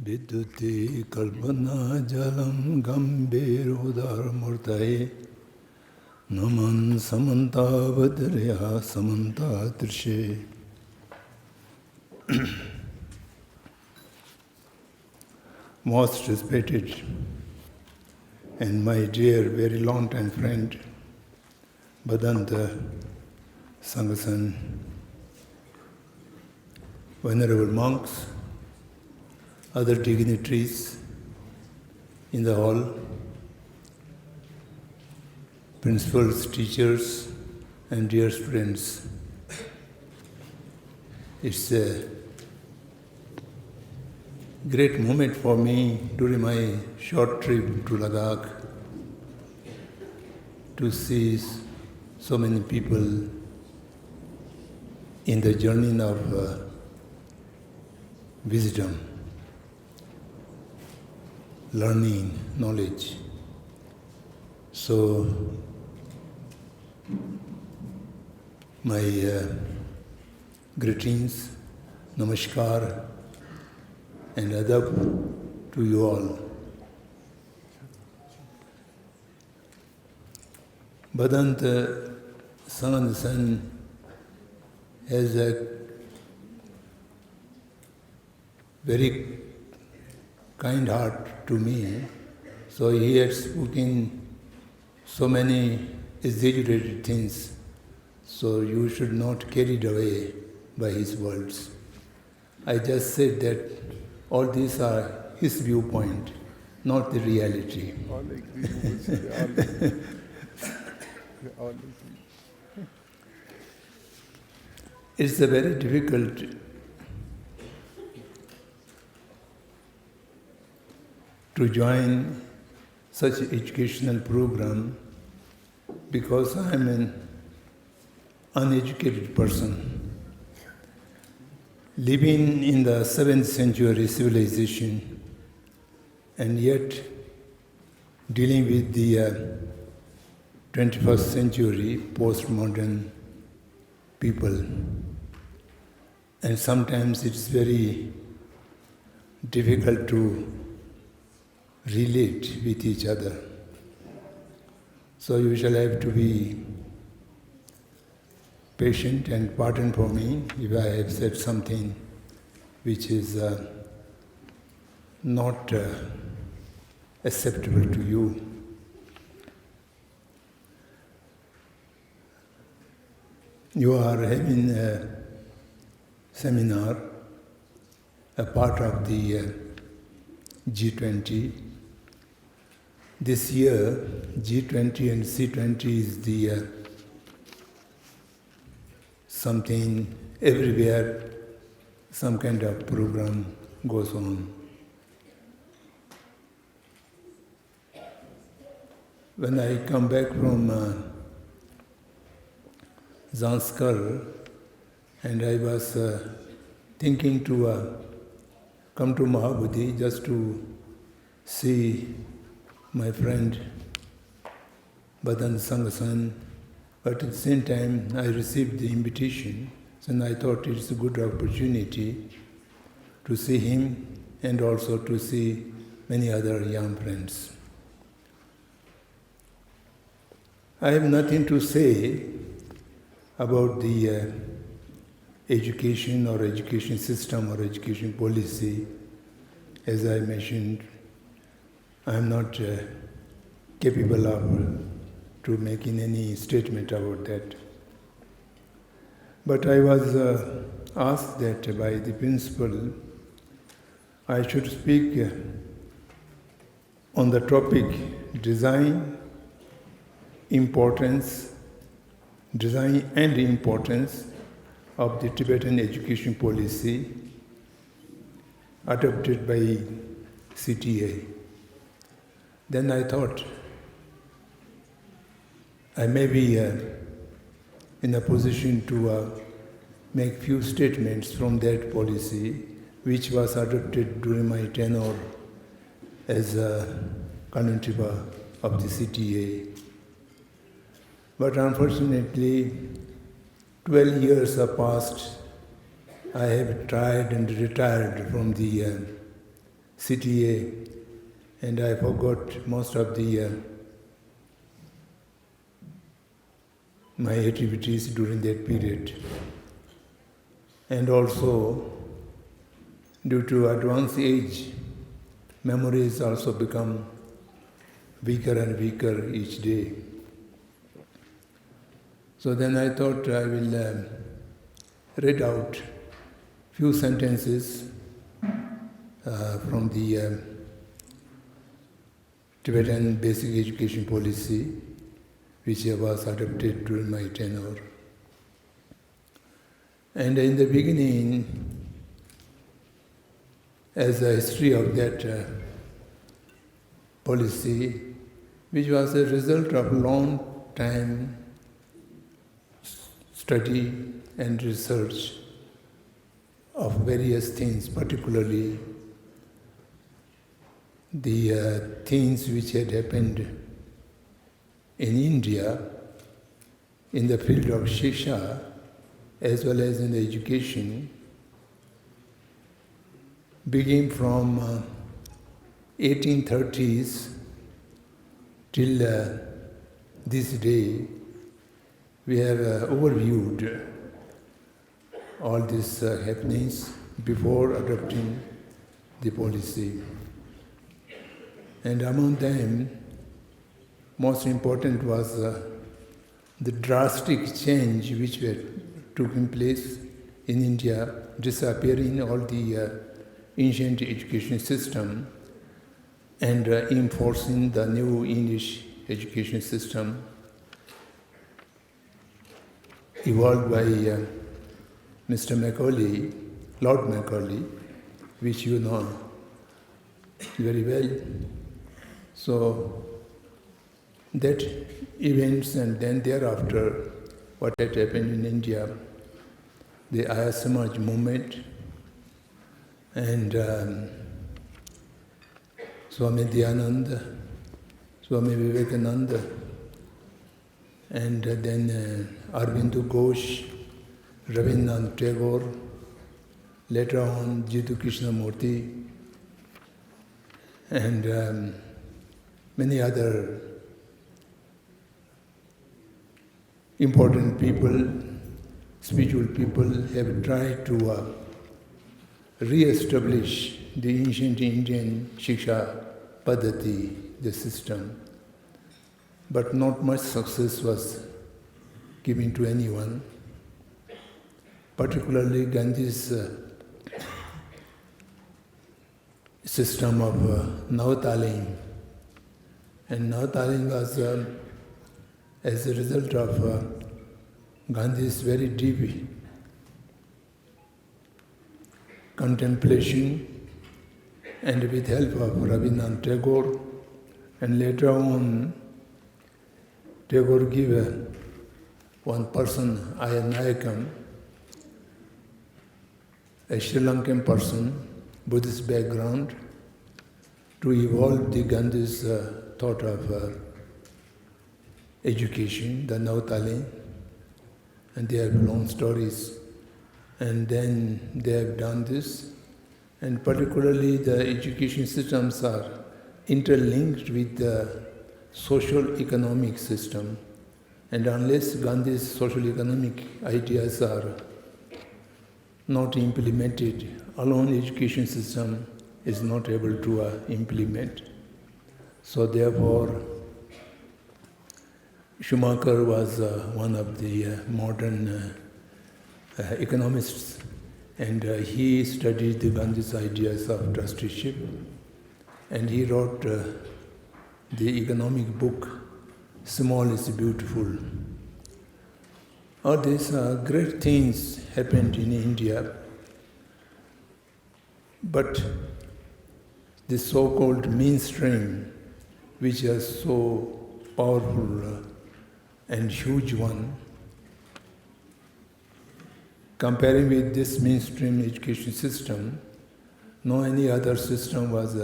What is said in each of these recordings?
Viduti kalpana jalam gambhir murtaye Naman samanta vadriya samanta trishe. Most respected and my dear, very long time friend, Bhadanta Sangasan, venerable monks, other dignitaries in the hall, principals, teachers, and dear students. It's a great moment for me during my short trip to Ladakh to see so many people in the journey of wisdom, learning, knowledge. So, my greetings, namaskar, and adab to you all. Bhadanta Sangasan has a very kind heart to me, so he had spoken so many exaggerated things, so you should not carried away by his words. I just said that all these are his viewpoint, not the reality. All agree. All agree. It's a very difficult to join such an educational program because I am an uneducated person living in the 7th century civilization and yet dealing with the 21st century postmodern people. And sometimes it's very difficult to relate with each other. So you shall have to be patient and pardon for me if I have said something which is not acceptable to you. You are having a seminar, a part of the G20. This year, G20 and C20 is the something everywhere, some kind of program goes on. When I come back from Zanskar, and I was thinking to come to Mahabodhi just to see my friend Bhadan Sangasan, but at the same time I received the invitation, and I thought it's a good opportunity to see him and also to see many other young friends. I have nothing to say about the education or education system or education policy. As I mentioned, I am not capable of to making any statement about that. But I was asked that by the principal I should speak on the topic design and importance of the Tibetan education policy adopted by CTA. Then I thought I may be in a position to make few statements from that policy which was adopted during my tenure as a Kanuntiba of the CTA. But unfortunately, 12 years have passed. I have tried and retired from the CTA, and I forgot most of the my activities during that period. And also, due to advanced age, memories also become weaker and weaker each day. So then I thought I will read out few sentences from the Tibetan basic education policy, which was adopted during my tenure. And in the beginning, as a history of that policy, which was a result of long time study and research of various things, particularly the things which had happened in India in the field of Shiksha as well as in the education, beginning from 1830s till this day. We have overviewed all these happenings before adopting the policy. And among them, most important was the drastic change which took place in India, disappearing all the ancient education system and enforcing the new English education system evolved by Mr. Macaulay, Lord Macaulay, which you know very well. So that events and then thereafter, what had happened in India, the Arya Samaj movement and Swami Dhyananda, Swami Vivekananda, and then Aurobindo Ghosh, Rabindranath Tagore, later on Jiddu Krishnamurti, and many other important people, spiritual people have tried to re-establish the ancient Indian Shiksha Paddhati, the system. But not much success was given to anyone, particularly Gandhi's system of Navataling. And Navataling was as a result of Gandhi's very deep contemplation and with help of Rabindranath Tagore, and later on Tagore gave one person, Ayanayakam, a Sri Lankan person, Buddhist background, to evolve the Gandhi's thought of education, the Navataling, and they have long stories. And then they have done this, and particularly the education systems are interlinked with the social economic system. And unless Gandhi's social economic ideas are not implemented, alone education system is not able to implement. So therefore, Schumacher was one of the modern economists, and he studied the Gandhi's ideas of trusteeship, and he wrote the economic book, Small is Beautiful. All these great things happened in India, but the so-called mainstream, which is so powerful and huge one, comparing with this mainstream education system, no any other system was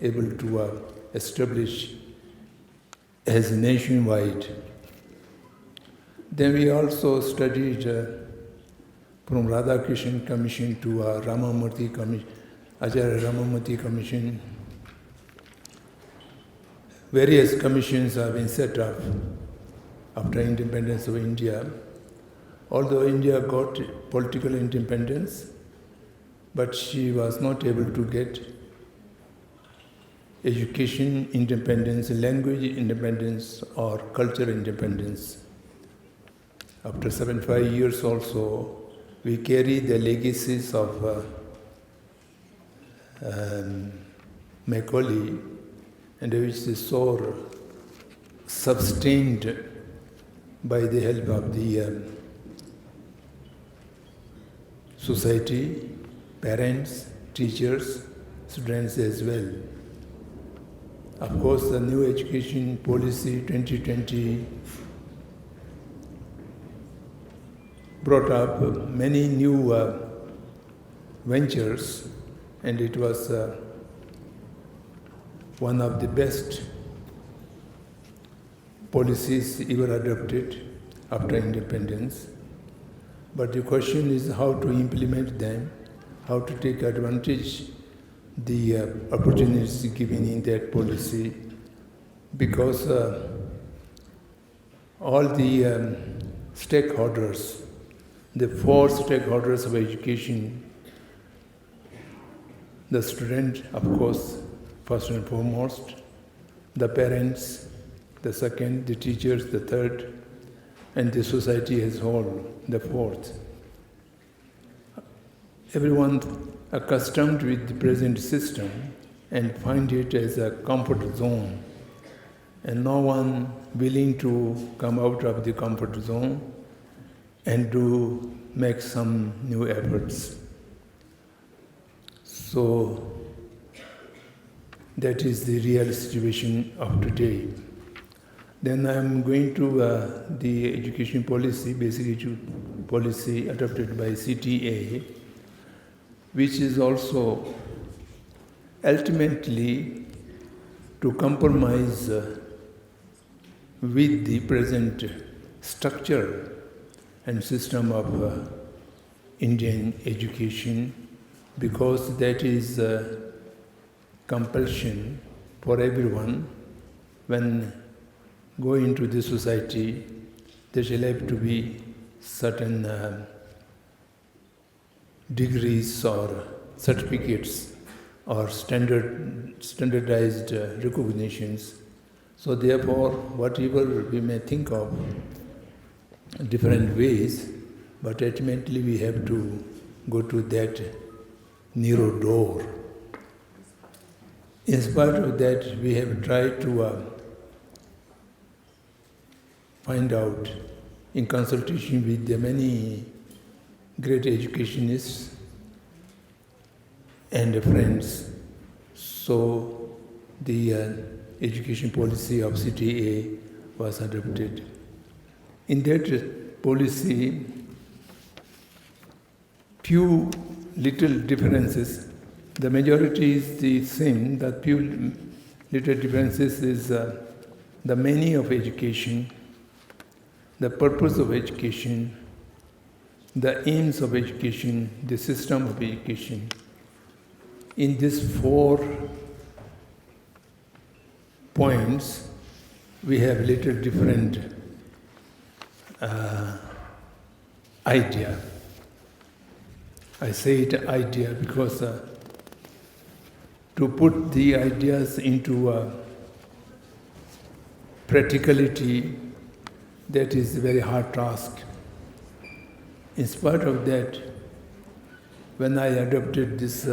able to establish as nationwide. Then we also studied from Radhakrishnan Commission to Ramamurthy Acharya Ramamurthy Commission. Various commissions have been set up after independence of India. Although India got political independence, but she was not able to get education independence, language independence, or culture independence. After 75 years also, we carry the legacies of Macaulay, and which is so sustained by the help of the society, parents, teachers, students as well. Of course, the new education policy 2020 brought up many new ventures, and it was one of the best policies ever adopted after independence. But the question is how to implement them, how to take advantage the opportunities given in that policy, because all the stakeholders, the four stakeholders of education, the student, of course, first and foremost, the parents, the second, the teachers, the third, and the society as a whole, the fourth. Everyone accustomed with the present system and find it as a comfort zone, and no one willing to come out of the comfort zone and to make some new efforts. So that is the real situation of today. Then I am going to the education policy, basic education policy adopted by CTA, which is also ultimately to compromise with the present structure and system of Indian education, because that is compulsion for everyone. When go into the society, there shall have to be certain degrees or certificates or standardized recognitions. So therefore, whatever we may think of different ways, but ultimately we have to go to that narrow door. In spite of that, we have tried to find out, in consultation with the many great educationists and friends, so the education policy of CTA was adopted. In that policy, few little differences. The majority is the same. The few little differences is the meaning of education, the purpose of education, the aims of education, the system of education. In these 4 points, we have little different idea. I say it idea because to put the ideas into practicality, that is a very hard task. In spite of that, when I adopted this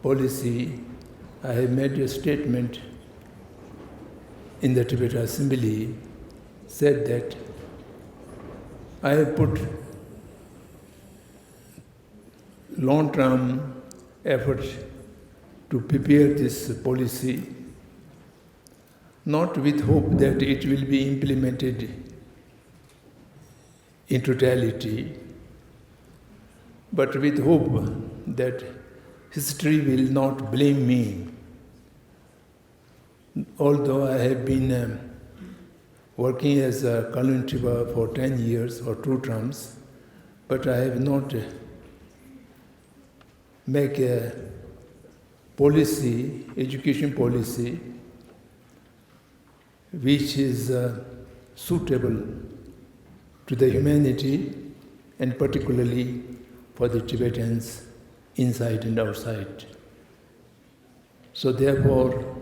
policy, I have made a statement in the Tibetan Assembly, said that I have put long-term effort to prepare this policy, not with hope that it will be implemented in totality, but with hope that history will not blame me. Although I have been working as a Kaluntiba for 10 years or 2 terms, but I have not make a policy, education policy, which is suitable to the humanity and particularly for the Tibetans inside and outside. So therefore,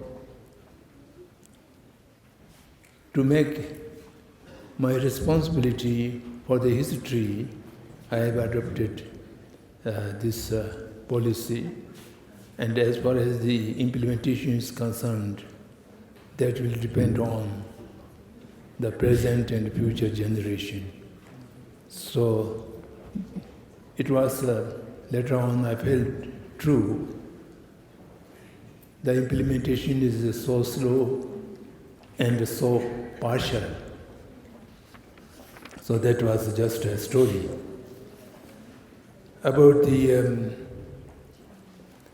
to make my responsibility for the history, I have adopted this policy, and as far as the implementation is concerned, that will depend on the present and future generation. So it was later on I felt true. The implementation is so slow and so partial. So that was just a story. About the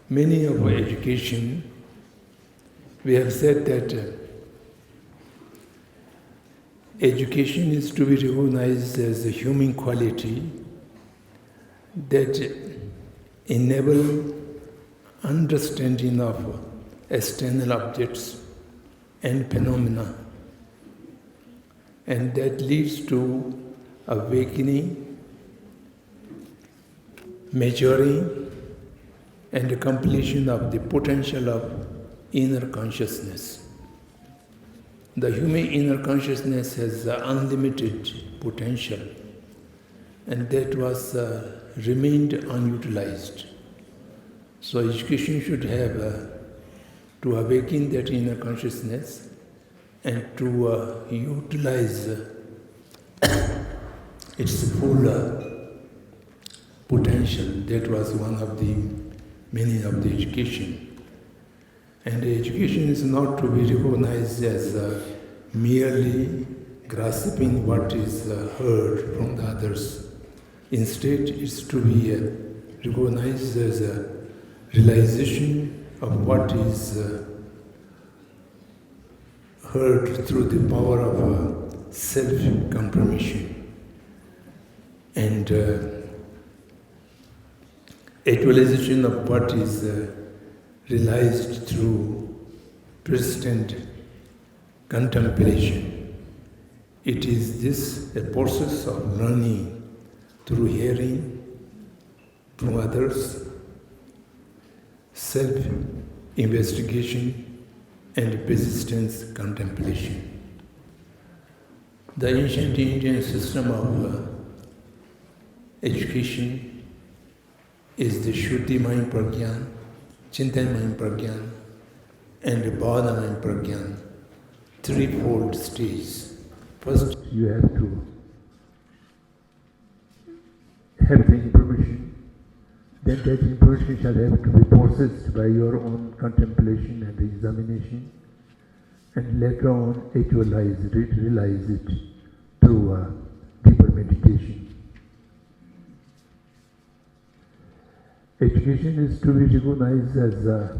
meaning of education, we have said that education is to be recognized as a human quality that enable understanding of external objects and phenomena, and that leads to awakening, maturing, and the completion of the potential of inner consciousness. The human inner consciousness has unlimited potential, and that was remained unutilized. So education should have to awaken that inner consciousness and to utilize its full potential. That was one of the meaning of the education. And the education is not to be recognized as merely grasping what is heard from the others. Instead, it's to be recognized as a realization of what is heard through the power of self-confirmation and actualization of what is realized through persistent contemplation. It is this a process of learning through hearing from others, self-investigation, and persistence contemplation. The ancient Indian system of education is the Shuddhi mind pragyan, Chintan mind pragyan, and Bhavana mind pragyan, threefold stage. First, you have to have the information, then that information shall have to be processed by your own contemplation and examination, and later on actualize it, realize it through deeper meditation. Education is to be recognized as a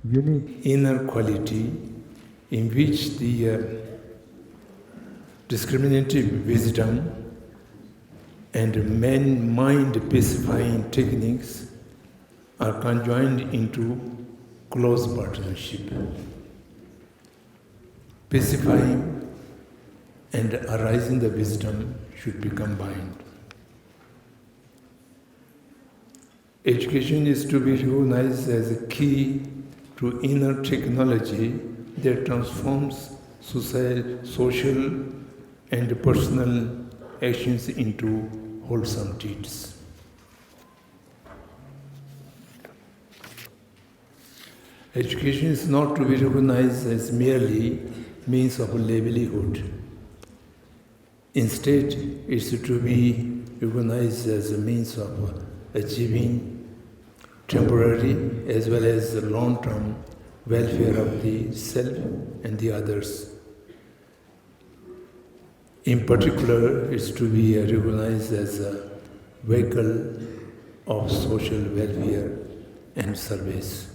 unique inner quality in which the discriminative wisdom and mind pacifying techniques are conjoined into close partnership. Pacifying and arising the wisdom should be combined. Education is to be recognized as a key to inner technology that transforms social and personal actions into wholesome deeds. Education is not to be recognized as merely means of livelihood. Instead, it is to be recognized as a means of achieving temporary as well as the long-term welfare of the self and the others. In particular, it is to be recognized as a vehicle of social welfare and service.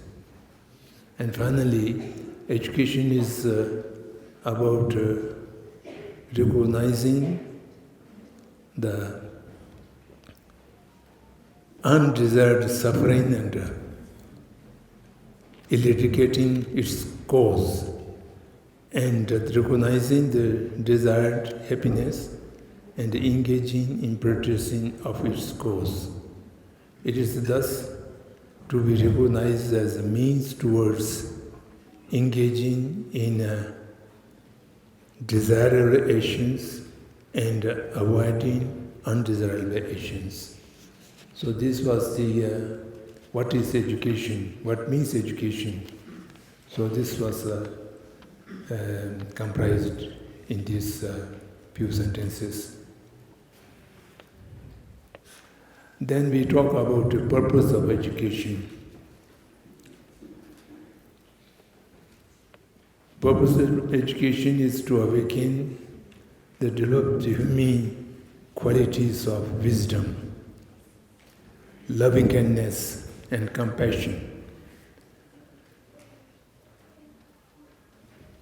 And finally, education is about recognizing the undesired suffering and eradicating its cause, and recognizing the desired happiness and engaging in producing of its cause. It is thus to be recognized as a means towards engaging in desirable actions and avoiding undesirable actions. So this was the what is education, what means education. So this was comprised in these few sentences. Then we talk about the purpose of education. Purpose of education is to awaken the developed human qualities of wisdom, loving-kindness, and compassion.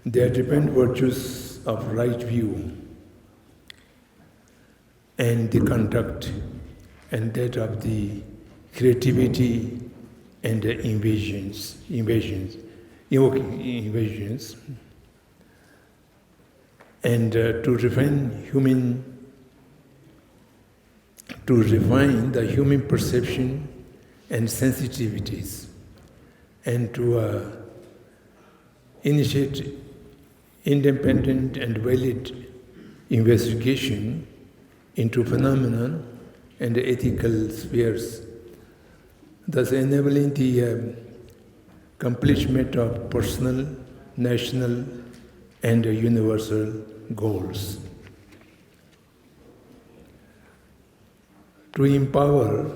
They are different virtues of right view and the conduct, and that of the creativity and the invasions, and to refine the human perception and sensitivities, and to initiate independent and valid investigation into phenomena and ethical spheres, thus enabling the accomplishment of personal, national, and universal goals. To empower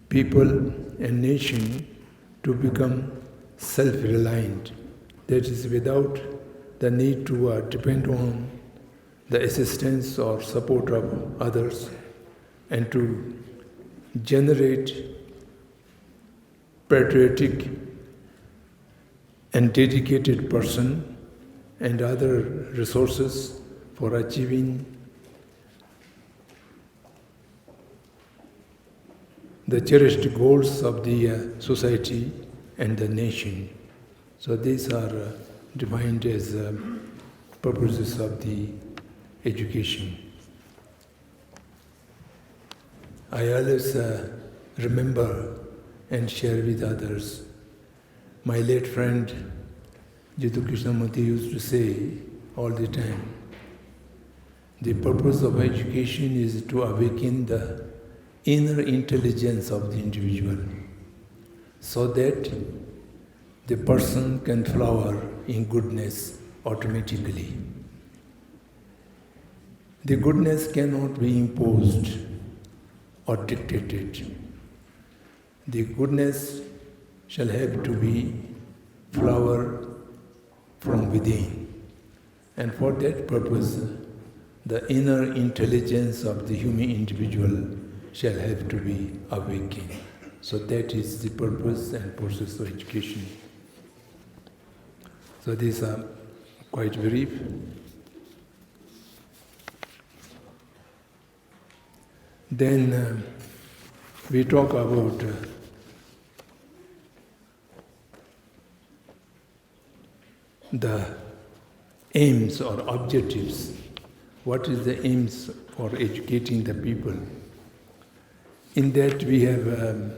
people and nation to become self-reliant, that is, without the need to depend on the assistance or support of others, and to generate patriotic and dedicated person and other resources for achieving the cherished goals of the society and the nation. So these are defined as purposes of the education. I always remember and share with others. My late friend Jiddu Krishnamurti used to say all the time, the purpose of education is to awaken the inner intelligence of the individual, so that the person can flower in goodness automatically. The goodness cannot be imposed or dictated. The goodness shall have to be flower from within. And for that purpose, the inner intelligence of the human individual shall have to be awakened. So that is the purpose and process of education. So these are quite brief. Then we talk about the aims or objectives. What is the aims for educating the people? In that we have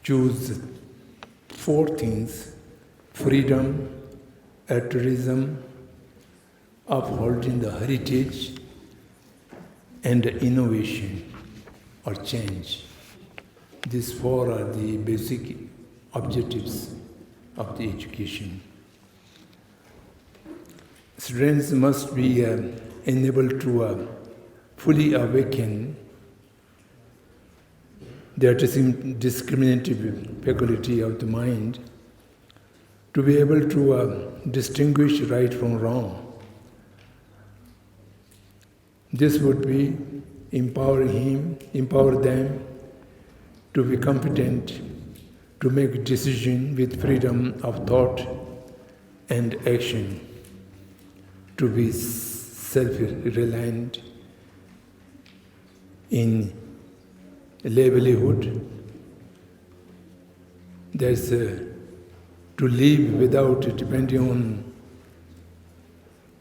choose 4 things: freedom, altruism, upholding the heritage, and innovation or change. These 4 are the basic objectives of the education. Students must be enabled to fully awaken their discriminative faculty of the mind, to be able to distinguish right from wrong. This would be empower them to be competent to make decision with freedom of thought and action, to be self-reliant in livelihood. There's to live without depending on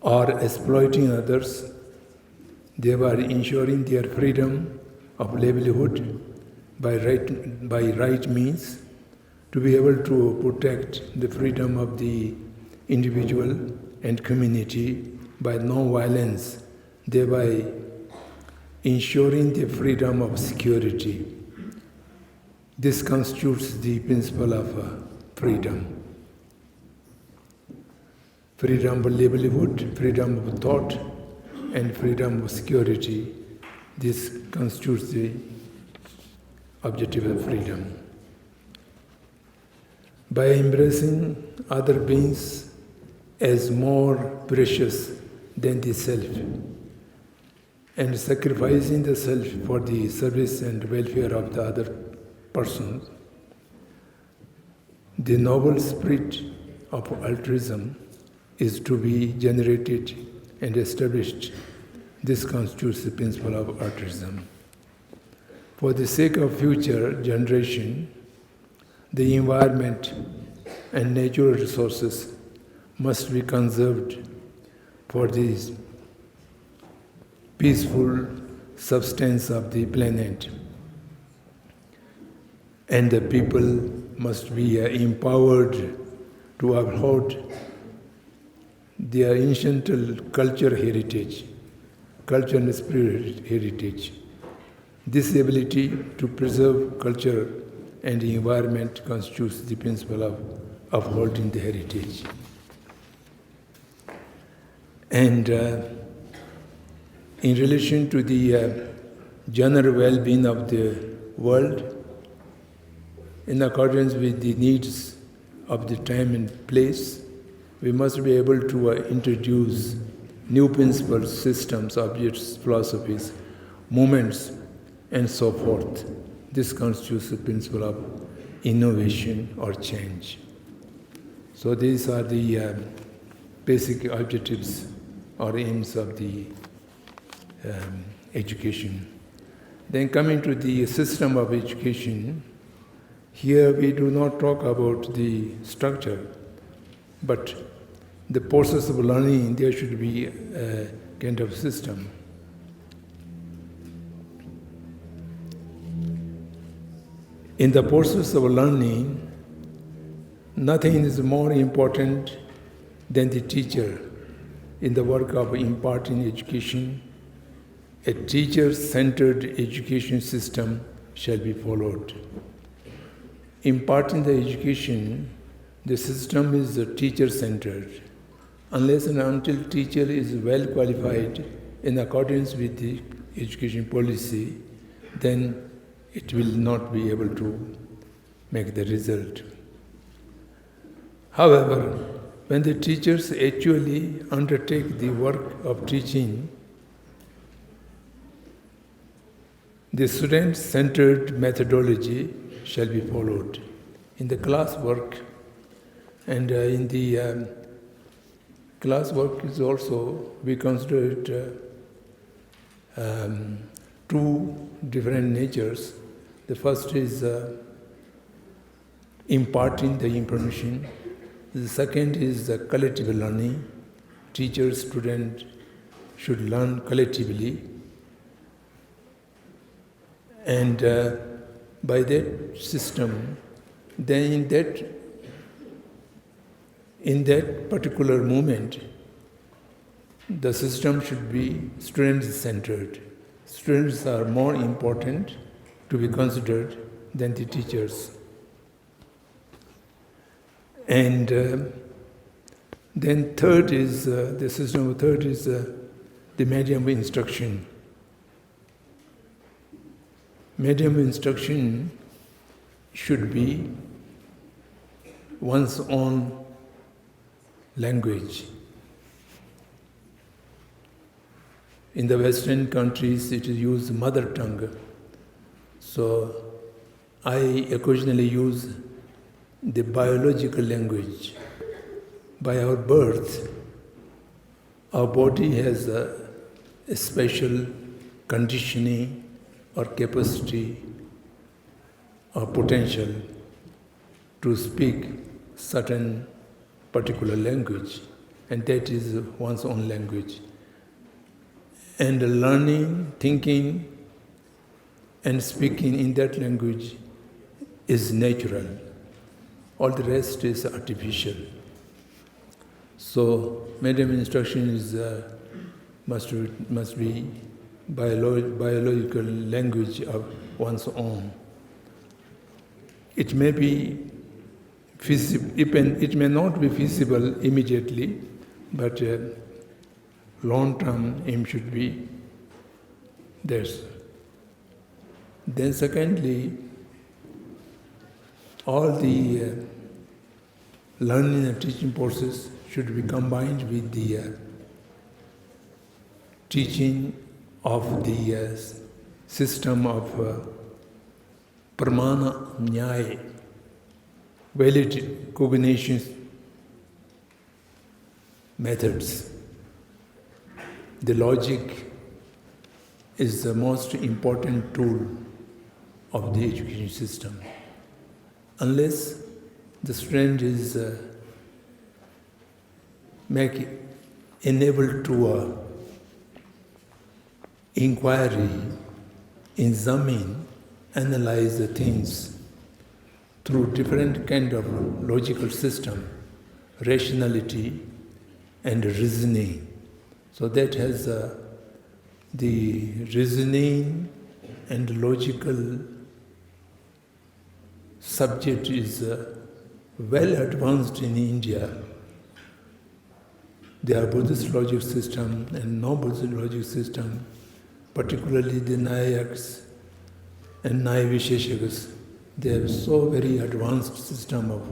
or exploiting others, thereby ensuring their freedom of livelihood by right means, to be able to protect the freedom of the individual and community by non-violence, thereby ensuring the freedom of security. This constitutes the principle of freedom. Freedom of livelihood, freedom of thought, and freedom of security. This constitutes the objective of freedom. By embracing other beings as more precious than the self, and sacrificing the self for the service and welfare of the other persons, the noble spirit of altruism is to be generated and established. This constitutes the principle of altruism. For the sake of future generation, the environment and natural resources must be conserved for the peaceful substance of the planet. And the people must be empowered to uphold their ancient culture heritage, culture and spirit heritage. This ability to preserve culture and the environment constitutes the principle of upholding the heritage. And in relation to the general well-being of the world, in accordance with the needs of the time and place, we must be able to introduce new principles, systems, objects, philosophies, movements, and so forth. This constitutes the principle of innovation or change. So these are the basic objectives or aims of the education. Then coming to the system of education, here we do not talk about the structure, but the process of learning, there should be a kind of system. In the process of learning, nothing is more important than the teacher. In the work of imparting education, a teacher-centered education system shall be followed. Imparting the education, the system is teacher-centered. Unless and until teacher is well qualified in accordance with the education policy, then it will not be able to make the result. However, when the teachers actually undertake the work of teaching, the student-centered methodology shall be followed. In the class work, and in the class work is also, we consider it two different natures. The first is imparting the information. The second is collective learning. Teacher, student should learn collectively. And by that system, then in that particular moment, the system should be student-centered. Students are more important to be considered than the teachers. And then third is, the system of third is the medium of instruction. Medium of instruction should be one's own language. In the Western countries, it is used mother tongue. So I occasionally use the biological language. By our birth, our body has a special conditioning or capacity or potential to speak certain particular language, and that is one's own language. And learning, thinking, and speaking in that language is natural. All the rest is artificial. So, Madam instruction is must be biological language of one's own. It may be feasible, it may not be feasible immediately, but long-term aim should be this. Then secondly, all the learning and teaching process should be combined with the teaching of the system of pramana nyaya, valid cognition methods. The logic is the most important tool of the education system. Unless the student is enabled to inquiry, examine, analyze the things through different kind of logical system, rationality and reasoning. So that has the reasoning and logical subject is well advanced in India. There are Buddhist logic system and non-Buddhist logic system, particularly the Nayaks and Nayavisheshakas. They have so very advanced system of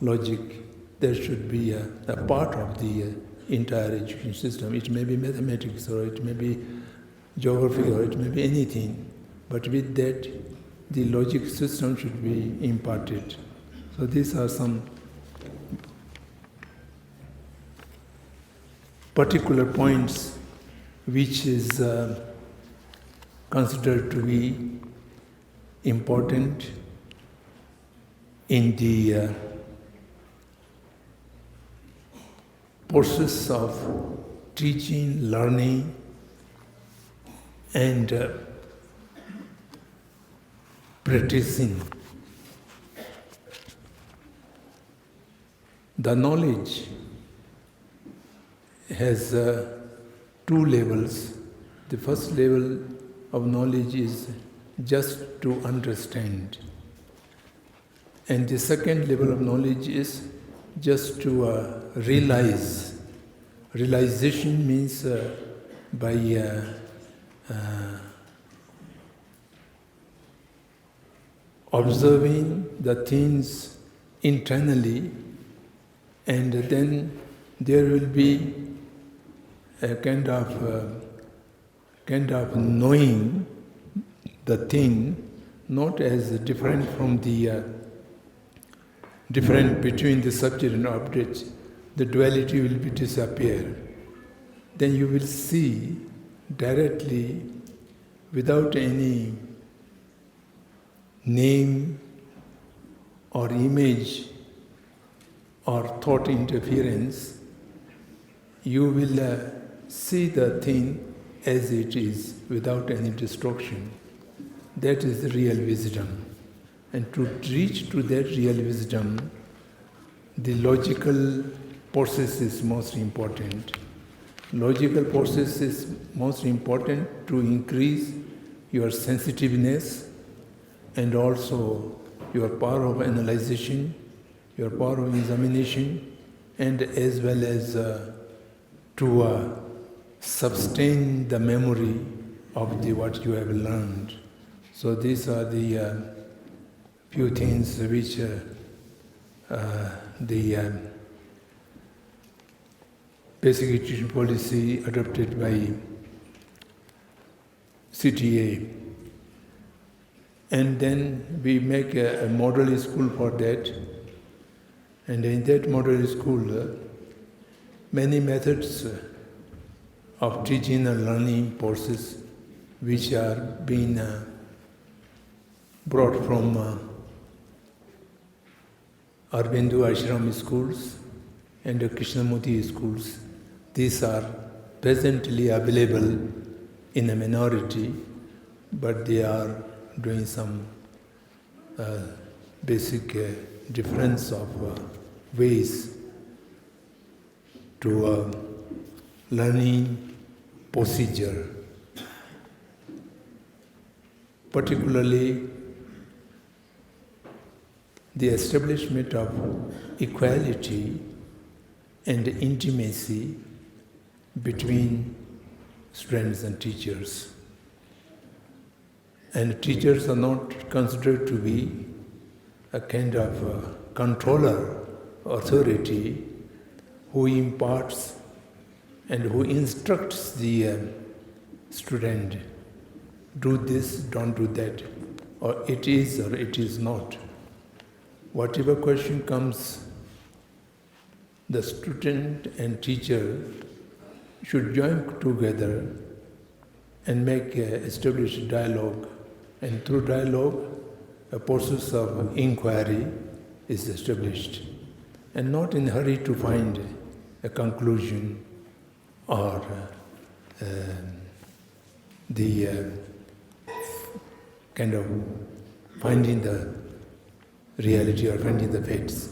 logic. There should be a part of the entire education system. It may be mathematics, or it may be geography, or it may be anything. But with that, the logic system should be imparted. So these are some particular points which is considered to be important in the process of teaching, learning, and practicing. The knowledge has two levels. The first level of knowledge is just to understand. And the second level of knowledge is just to realize. Realization means by observing the things internally, and then there will be a kind of knowing the thing, not as different from the different between the subject and object. The duality will be disappear. Then you will see directly, without any name or image or thought interference, you will see the thing as it is, without any destruction. That is the real wisdom. And to reach to that real wisdom, the logical process is most important. Logical process is most important to increase your sensitiveness and also your power of analyzation, your power of examination, and as well as to sustain the memory of what you have learned. So these are the few things which the basic education policy adopted by CTA. And then we make a model school for that. And in that model school, many methods of teaching and learning process which are being brought from Aurobindo Ashram schools and the Krishnamurti schools. These are presently available in a minority, but they are doing some basic difference of ways to learning procedure. Particularly the establishment of equality and intimacy between students and teachers. And teachers are not considered to be a kind of controller, authority, who imparts and who instructs the student, do this, don't do that, or it is not. Whatever question comes, the student and teacher should join together and make establish dialogue, and through dialogue a process of inquiry is established, and not in a hurry to find a conclusion or the kind of finding the reality or finding the facts,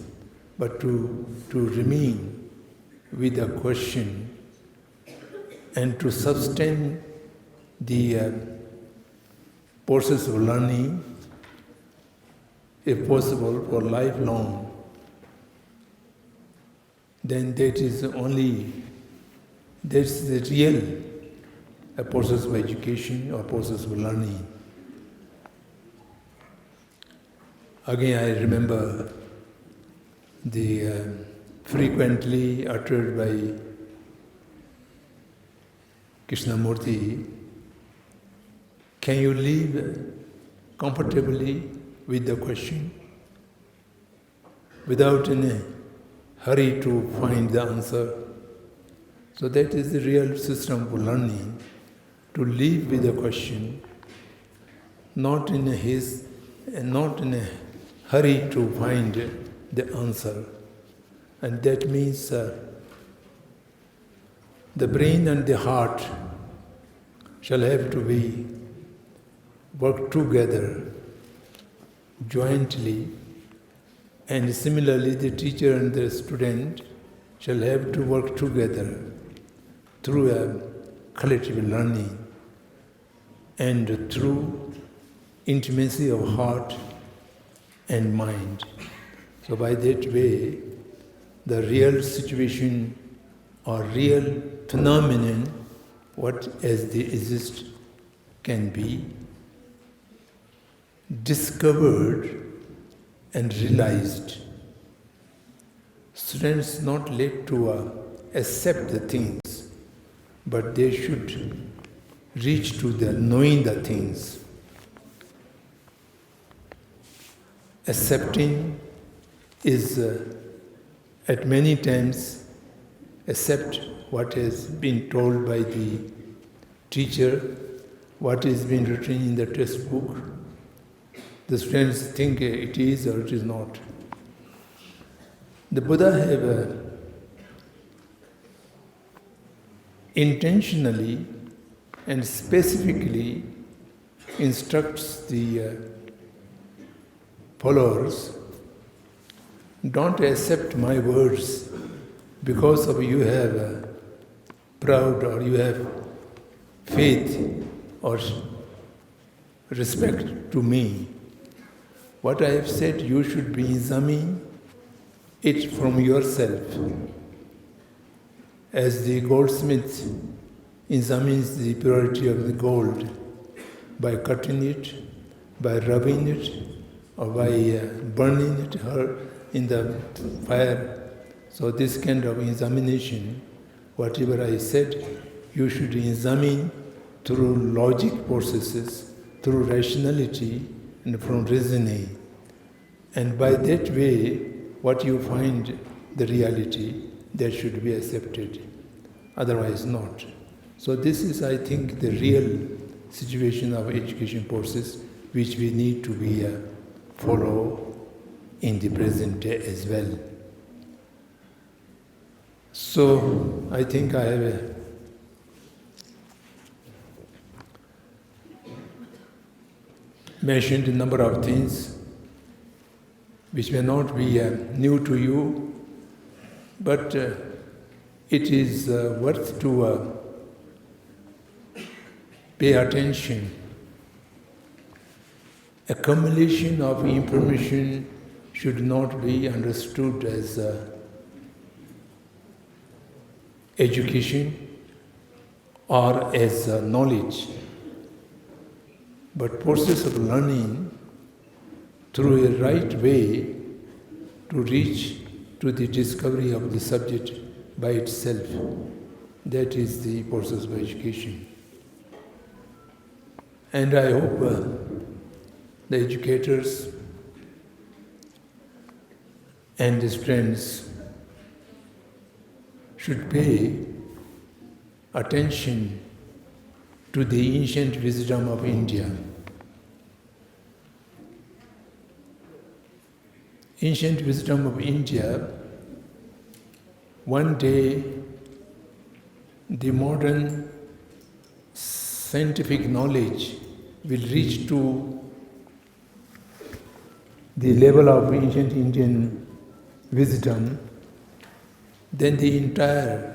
but to remain with a question and to sustain the process of learning, if possible, for lifelong, then that's the real process of education or process of learning. Again, I remember the frequently uttered by Krishnamurti, can you live comfortably with the question without any hurry to find the answer? So that is the real system for learning, to live with the question, not in a hurry to find the answer. And that means the brain and the heart shall have to be work together jointly, and similarly the teacher and the student shall have to work together through a collective learning and through intimacy of heart and mind. So by that way, the real situation or real phenomenon, what as they exist, can be discovered and realized. Students not led to accept the things, but they should reach to the knowing the things. Accepting is at many times accept what has been told by the teacher, what has been written in the textbook. The students think it is or it is not. The Buddha have intentionally and specifically instructs the followers, don't accept my words because of you have proud or you have faith or respect to me. What I have said, you should be examining it from yourself. As the goldsmith examines the purity of the gold by cutting it, by rubbing it, or by burning it in the fire. So this kind of examination, whatever I said, you should examine through logic processes, through rationality, and from reasoning. And by that way, what you find the reality, that should be accepted, otherwise not. So this is, I think, the real situation of education process which we need to be follow in the present day as well. So I think I have mentioned a number of things which may not be new to you, but it is worth to pay attention. Accumulation of information should not be understood as education or as knowledge, but process of learning through a right way to reach to the discovery of the subject by itself. That is the process of education. And I hope the educators and the students should pay attention to the ancient wisdom of India. Ancient wisdom of India, one day the modern scientific knowledge will reach to the level of ancient Indian wisdom, then the entire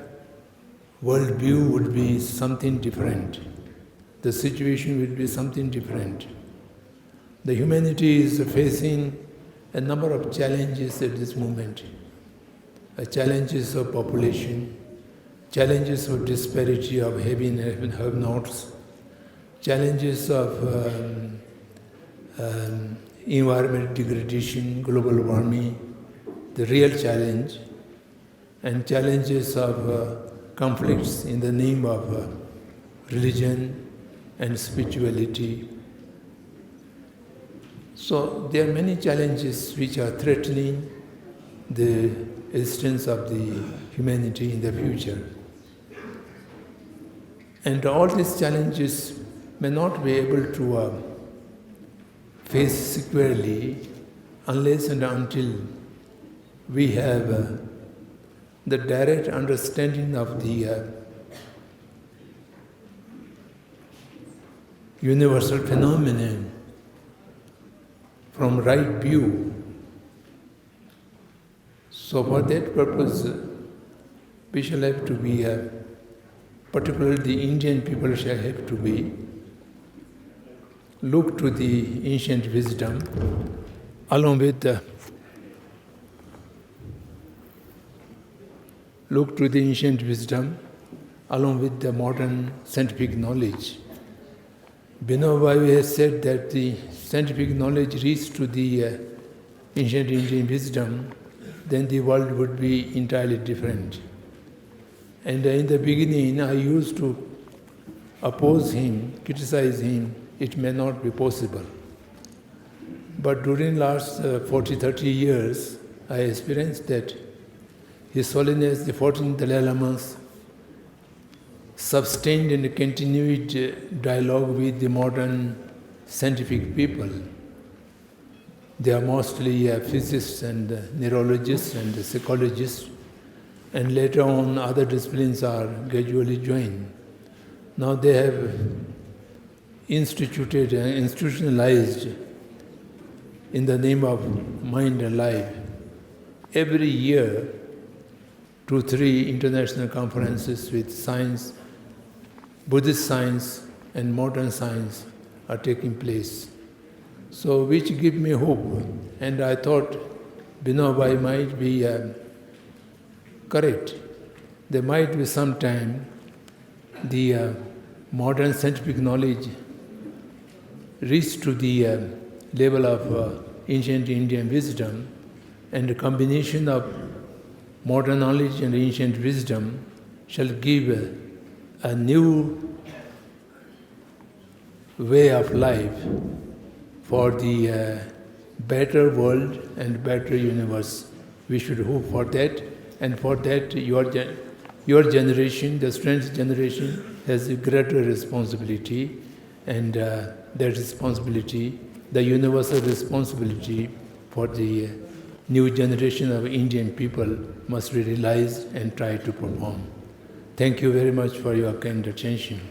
world view would be something different. The situation will be something different. The humanity is facing a number of challenges at this moment. Challenges of population, challenges of disparity of have and have-nots, challenges of environmental degradation, global warming, the real challenge, and challenges of conflicts in the name of religion and spirituality. So there are many challenges which are threatening the existence of the humanity in the future. And all these challenges may not be able to face securely unless and until we have the direct understanding of the universal phenomenon from right view. So for that purpose, we shall have to be, particularly the Indian people shall have to be, look to the ancient wisdom along with the modern scientific knowledge. Binobai has said that the scientific knowledge reached to the ancient Indian wisdom, then the world would be entirely different. And in the beginning, I used to oppose him, criticize him. It may not be possible. But during last 40, 30 years, I experienced that His Holiness the 14th Dalai Lama's sustained and continued dialogue with the modern scientific people. They are mostly physicists and neurologists and psychologists, and later on other disciplines are gradually joined. Now they have institutionalized in the name of mind and life. Every year, 2-3 international conferences with science, Buddhist science and modern science are taking place. So which give me hope, and I thought Binobai might be correct. There might be some time the modern scientific knowledge reach to the level of ancient Indian wisdom, and the combination of modern knowledge and ancient wisdom shall give a new way of life for the better world and better universe. We should hope for that, and for that your generation, the students' generation, has a greater responsibility, and that responsibility the universal responsibility for the new generation of Indian people must be realized and try to perform. Thank you very much for your kind attention.